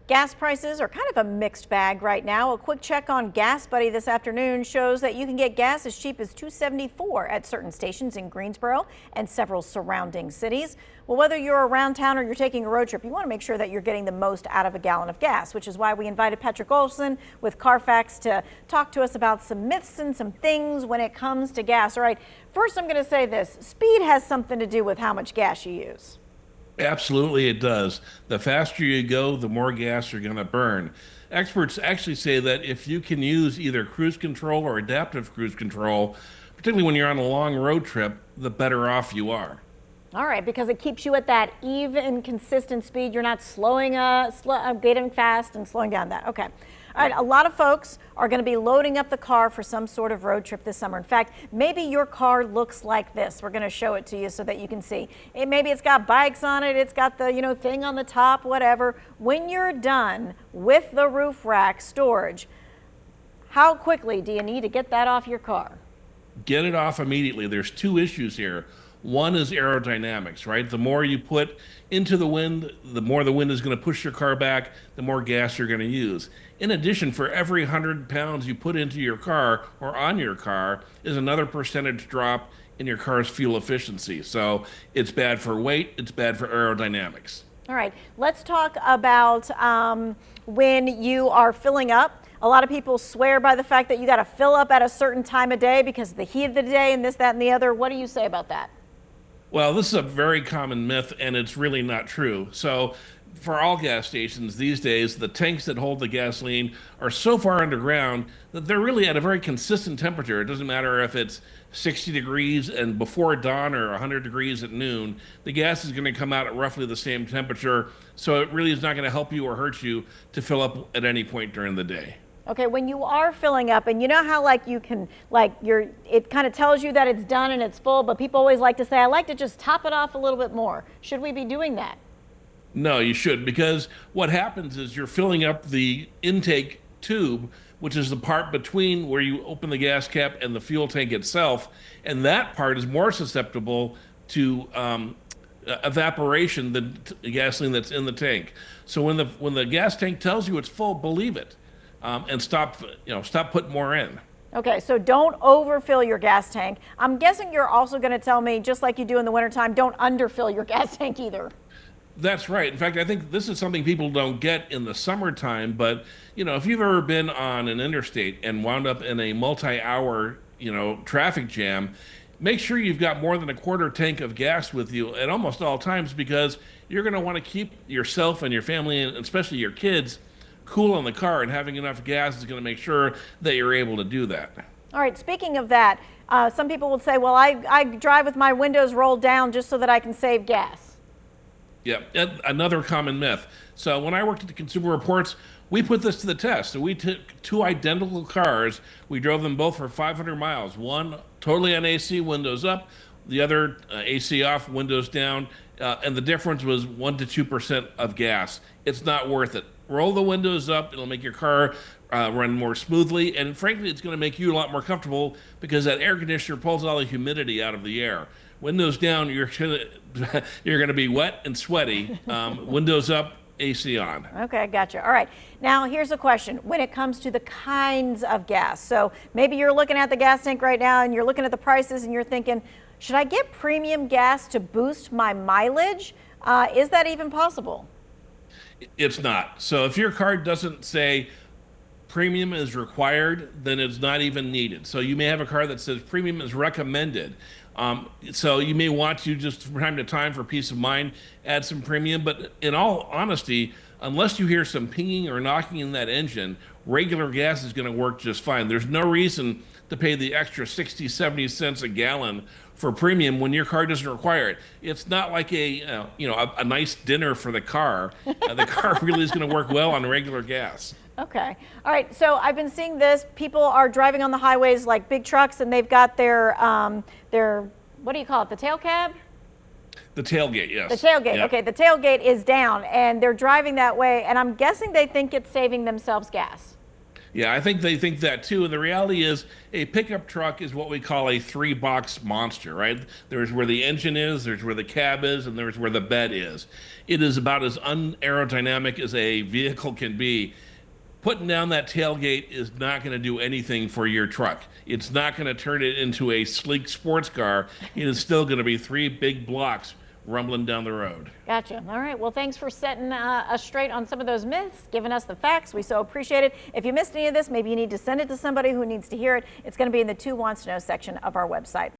Gas prices are kind of a mixed bag right now. A quick check on Gas Buddy this afternoon shows that you can get gas as cheap as $2.74 at certain stations in Greensboro and several surrounding cities. Well, whether you're around town or you're taking a road trip, you want to make sure that you're getting the most out of a gallon of gas, which is why we invited Patrick Olsen with Carfax to talk to us about some myths and some things when it comes to gas. All right, first I'm going to say this. Speed has something to do with how much gas you use. Absolutely, it does. The faster you go, the more gas you're going to burn. Experts actually say that if you can use either cruise control or adaptive cruise control, particularly when you're on a long road trip, the better off you are. All right, because it keeps you at that even, consistent speed. You're not getting fast and slowing down that. Okay. All right, a lot of folks are going to be loading up the car for some sort of road trip this summer. In fact, maybe your car looks like this. We're going to show it to you so that you can see. Maybe it's got bikes on it. It's got the, thing on the top, whatever. When you're done with the roof rack storage, how quickly do you need to get that off your car? Get it off immediately. There's two issues here. One is aerodynamics, right? The more you put into the wind, the more the wind is going to push your car back, the more gas you're going to use. In addition, for every 100 pounds you put into your car or on your car is another percentage drop in your car's fuel efficiency. So it's bad for weight, it's bad for aerodynamics. All right, let's talk about when you are filling up. A lot of people swear by the fact that you got to fill up at a certain time of day because of the heat of the day and this, that, and the other. What do you say about that? Well, this is a very common myth, and it's really not true. So for all gas stations these days, the tanks that hold the gasoline are so far underground that they're really at a very consistent temperature. It doesn't matter if it's 60 degrees and before dawn or 100 degrees at noon, the gas is going to come out at roughly the same temperature. So it really is not going to help you or hurt you to fill up at any point during the day. Okay, when you are filling up, and you know how you can, it kind of tells you that it's done and it's full, but people always like to say, I like to just top it off a little bit more. Should we be doing that? No, you should, because what happens is you're filling up the intake tube, which is the part between where you open the gas cap and the fuel tank itself, and that part is more susceptible to evaporation than the gasoline that's in the tank. So when the gas tank tells you it's full, believe it. And stop putting more in. Okay, so don't overfill your gas tank. I'm guessing you're also going to tell me, just like you do in the wintertime, don't underfill your gas tank either. That's right. In fact, I think this is something people don't get in the summertime, but if you've ever been on an interstate and wound up in a multi-hour, traffic jam, make sure you've got more than a quarter tank of gas with you at almost all times, because you're going to want to keep yourself and your family, and especially your kids, cool in the car, and having enough gas is going to make sure that you're able to do that. All right, speaking of that, some people will say, well, I drive with my windows rolled down just so that I can save gas. Yeah, another common myth. So when I worked at the Consumer Reports, we put this to the test. So we took two identical cars, we drove them both for 500 miles, one totally on AC, windows up, the other AC off, windows down, and the difference was 1 to 2% of gas. It's not worth it. Roll the windows up. It'll make your car run more smoothly. And frankly, it's going to make you a lot more comfortable because that air conditioner pulls all the humidity out of the air. Windows down, you're going to be wet and sweaty. Windows up, AC on. Okay, gotcha. All right. Now, here's a question. When it comes to the kinds of gas, so maybe you're looking at the gas tank right now and you're looking at the prices and you're thinking, should I get premium gas to boost my mileage? Is that even possible? It's not. So if your card doesn't say premium is required, then it's not even needed. So you may have a car that says premium is recommended. So you may want to, just from time to time for peace of mind, add some premium. But in all honesty, unless you hear some pinging or knocking in that engine, regular gas is going to work just fine. There's no reason to pay the extra 60, 70 cents a gallon for premium when your car doesn't require it. It's not like a nice dinner for the car. The car really is going to work well on regular gas. Okay. All right. So I've been seeing this. People are driving on the highways like big trucks, and they've got their what do you call it? The tail cab? The tailgate, yes. The tailgate. Yeah. Okay. The tailgate is down, and they're driving that way, and I'm guessing they think it's saving themselves gas. Yeah, I think they think that too. And the reality is, a pickup truck is what we call a three-box monster, right? There's where the engine is, there's where the cab is, and there's where the bed is. It is about as unaerodynamic as a vehicle can be. Putting down that tailgate is not going to do anything for your truck. It's not going to turn it into a sleek sports car. It is still going to be three big blocks rumbling down the road. Gotcha. All right. Well, thanks for setting us straight on some of those myths, giving us the facts. We so appreciate it. If you missed any of this, maybe you need to send it to somebody who needs to hear it. It's going to be in the Two Wants to Know section of our website.